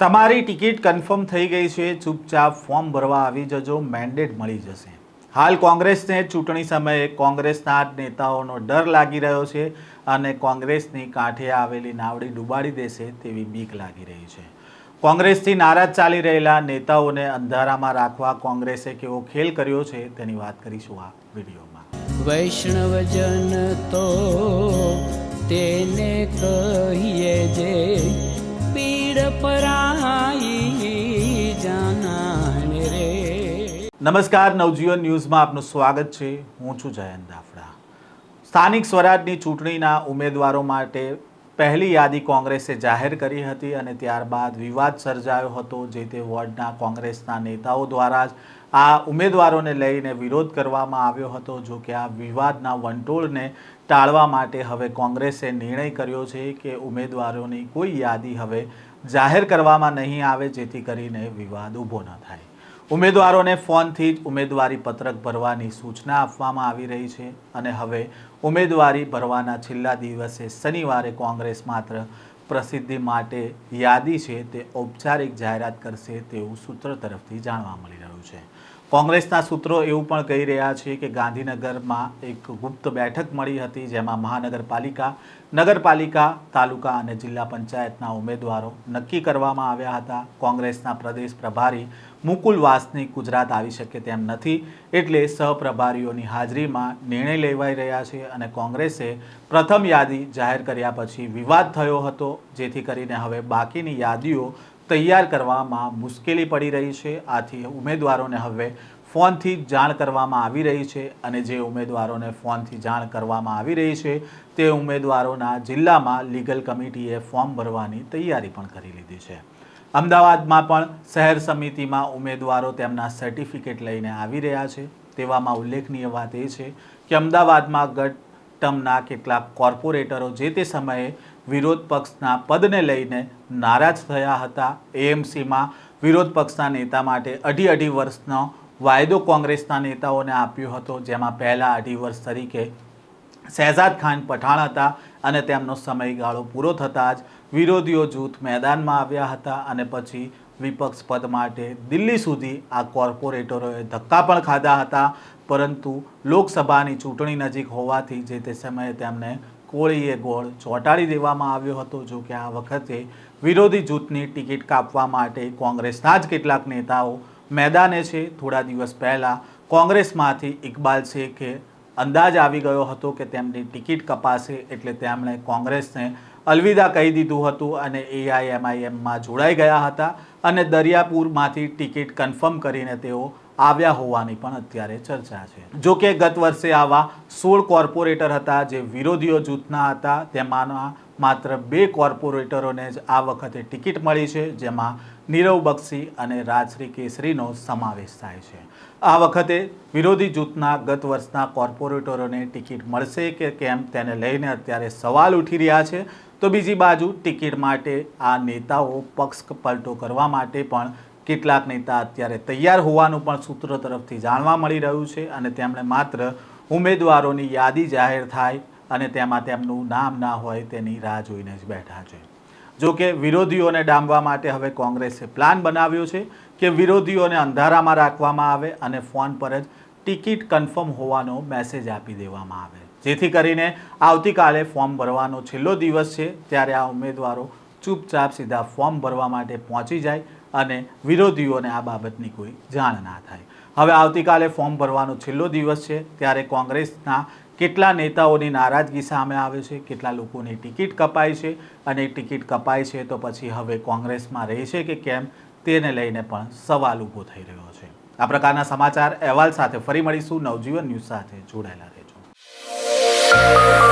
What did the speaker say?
તમારી ticket confirm થઈ ગઈ છે, ચૂપચાપ ફોર્મ ભરવા આવી જજો, મેન્ડેટ મળી જશે। હાલ કોંગ્રેસને ચૂંટણી સમયે કોંગ્રેસના નેતાઓનો ડર લાગી રહ્યો છે અને કોંગ્રેસની કાંઠે આવેલી નાવડી ડૂબાડી દેશે તેવી બીક લાગી રહી છે। કોંગ્રેસથી નારાજ ચાલી રહેલા નેતાઓને અંધારામાં રાખવા કોંગ્રેસે કેવો ખેલ કર્યો છે તેની વાત કરીશું આ વિડીયોમાં। વૈષ્ણવજન તો તેને કહીએ જે પીડ પરાઈ જાનાને રે। નમસ્કાર, નવજીવન ન્યૂઝમાં આપનું સ્વાગત છે। હું છું જયંત દાફડા। સ્થાનિક સ્વરાજની ચૂંટણીના ઉમેદવારો માટે પહેલી યાદી કોંગ્રેસે જાહેર કરી હતી અને ત્યારબાદ વિવાદ સર્જાયો હતો। જે તે વોર્ડના કોંગ્રેસના નેતાઓ દ્વારા જ આ ઉમેદવારોને લઈને વિરોધ કરવામાં આવ્યો હતો। જો કે આ વિવાદના વંટોળને ટાળવા માટે હવે કોંગ્રેસે નિર્ણય કર્યો છે કે ઉમેદવારોની કોઈ યાદી હવે જાહેર કરવામાં નહીં આવે, જેથી કરીને વિવાદ ઊભો ન થાય। ઉમેદવારોને ફોનથી જ ઉમેદવારી પત્રક ભરવાની સૂચના આપવામાં આવી રહી છે અને હવે ઉમેદવારી ભરવાના છેલ્લા દિવસે શનિવારે કોંગ્રેસ માત્ર પ્રસિદ્ધિ માટે યાદી છે તે ઔપચારિક જાહેરાત કરશે તેવું સૂત્રો તરફથી જાણવા મળી રહ્યું છે। કોંગ્રેસના સૂત્રો એવું પણ કહી રહ્યા છે કે ગાંધીનગરમાં એક ગુપ્ત બેઠક મળી હતી, જેમાં મહાનગરપાલિકા, નગરપાલિકા, તાલુકા અને જિલ્લા પંચાયતના ઉમેદવારો નક્કી કરવામાં આવ્યા હતા। કોંગ્રેસના પ્રદેશ પ્રભારી મુકુલ વાસનિક ગુજરાત આવી શકે તેમ નથી, એટલે સહપ્રભારીઓની હાજરીમાં નિર્ણય લેવાઈ રહ્યા છે અને કોંગ્રેસે પ્રથમ યાદી જાહેર કર્યા પછી વિવાદ થયો હતો, જેથી કરીને હવે બાકીની યાદીઓ તૈયાર કરવામાં મુશ્કેલી પડી રહી છે। આથી ઉમેદવારોને હવે ફોનથી જાણ કરવામાં આવી રહી છે અને જે ઉમેદવારોને ફોનથી જાણ કરવામાં આવી રહી છે તે ઉમેદવારોના જિલ્લામાં લીગલ કમિટીએ ફોર્મ ભરવાની તૈયારી પણ કરી લીધી છે। અમદાવાદમાં પણ શહેર સમિતિમાં ઉમેદવારો તેમના સર્ટિફિકેટ લઈને આવી રહ્યા છે। તેવામાં ઉલ્લેખનીય વાત એ છે કે અમદાવાદમાં ગત ટર્મના કેટલાક કોર્પોરેટરો જે તે સમયે વિરોધ પક્ષના પદને લઈને નારાજ થયા હતા। એએમસીમાં વિરોધ પક્ષના નેતા માટે અઢી વર્ષનો વાયદો કોંગ્રેસના નેતાઓને આપ્યો હતો, જેમાં પહેલા 2.5 વર્ષ તરીકે શહેજાદ ખાન પઠાણ હતા અને તેમનો સમયગાળો પૂરો થતાં જ વિરોધીઓ જૂથ મેદાનમાં આવ્યા હતા અને પછી વિપક્ષ પદ માટે દિલ્હી સુધી આ કોર્પોરેટરોએ ધક્કા પણ ખાધા હતા। પરંતુ લોકસભાની ચૂંટણી નજીક હોવાથી જે તે સમયે તેમને કોળીએ ગોળ ચોંટાડી દેવામાં આવ્યો હતો। જો કે આ વખતે વિરોધી જૂથની ટિકિટ કાપવા માટે કોંગ્રેસના જ કેટલાક નેતાઓ મેદાને છે। થોડા દિવસ પહેલાં કોંગ્રેસમાંથી ઇકબાલ શેખે અંદાજ આવી ગયો હતો કે તેમની ટિકિટ કપાશે, એટલે તેમણે કોંગ્રેસને અલવિદા કહી દીધું હતું અને એઆઈએમઆઈએમમાં જોડાઈ ગયા હતા અને દરિયાપુરમાંથી ટિકિટ કન્ફર્મ કરીને તેઓ આવ્યા હોવાની પણ અત્યારે ચર્ચા છે। જો કે ગત વર્ષે આવા 16 કોર્પોરેટર હતા જે વિરોધીઓ જૂથના હતા, તેમાંના માત્ર 2 કોર્પોરેટરોને જ આ વખતે ટિકિટ મળી છે, જેમાં નીરવ બક્ષી અને રાજશ્રી કેસરીનો સમાવેશ થાય છે। આ વખતે વિરોધી જૂથના ગત વર્ષના કોર્પોરેટરોને ટિકિટ મળશે કે કેમ તેને લઈને અત્યારે સવાલ ઉઠી રહ્યા છે। તો બીજી બાજુ ટિકિટ માટે આ નેતાઓ પક્ષ પલટો કરવા માટે પણ કેટલાક નેતા અત્યારે તૈયાર હોવાનું પણ સૂત્રો તરફથી જાણવા મળી રહ્યું છે અને તેમણે માત્ર ઉમેદવારોની યાદી જાહેર થાય અને તેમાં તેમનું નામ ના હોય તેની રાહ જોઈને જ બેઠા છે। જો કે વિરોધીઓને ડામવા માટે હવે કોંગ્રેસે પ્લાન બનાવ્યો છે કે વિરોધીઓને અંધારામાં રાખવામાં આવે અને ફોન પર જ ટિકિટ કન્ફર્મ હોવાનો મેસેજ આપી દેવામાં આવે, જેથી કરીને આવતીકાલે ફોર્મ ભરવાનો છેલ્લો દિવસ છે ત્યારે આ ઉમેદવારો ચૂપચાપ સીધા ફોર્મ ભરવા માટે પહોંચી જાય અને વિરોધીઓને આ બાબતની કોઈ જાણ ના થાય। હવે આવતીકાલે ફોર્મ ભરવાનો છેલ્લો દિવસ છે ત્યારે કોંગ્રેસના કેટલા નેતાઓની નારાજગી સામે આવે છે, કેટલા લોકોની ટિકિટ કપાય છે અને ટિકિટ કપાય છે તો પછી હવે કોંગ્રેસમાં રહેશે કે કેમ તેને લઈને પણ સવાલ ઊભો થઈ રહ્યો છે। આ પ્રકારના સમાચાર અહેવાલ સાથે ફરી મળીશું। નવજીવન ન્યૂઝ સાથે જોડાયેલા રહેજો।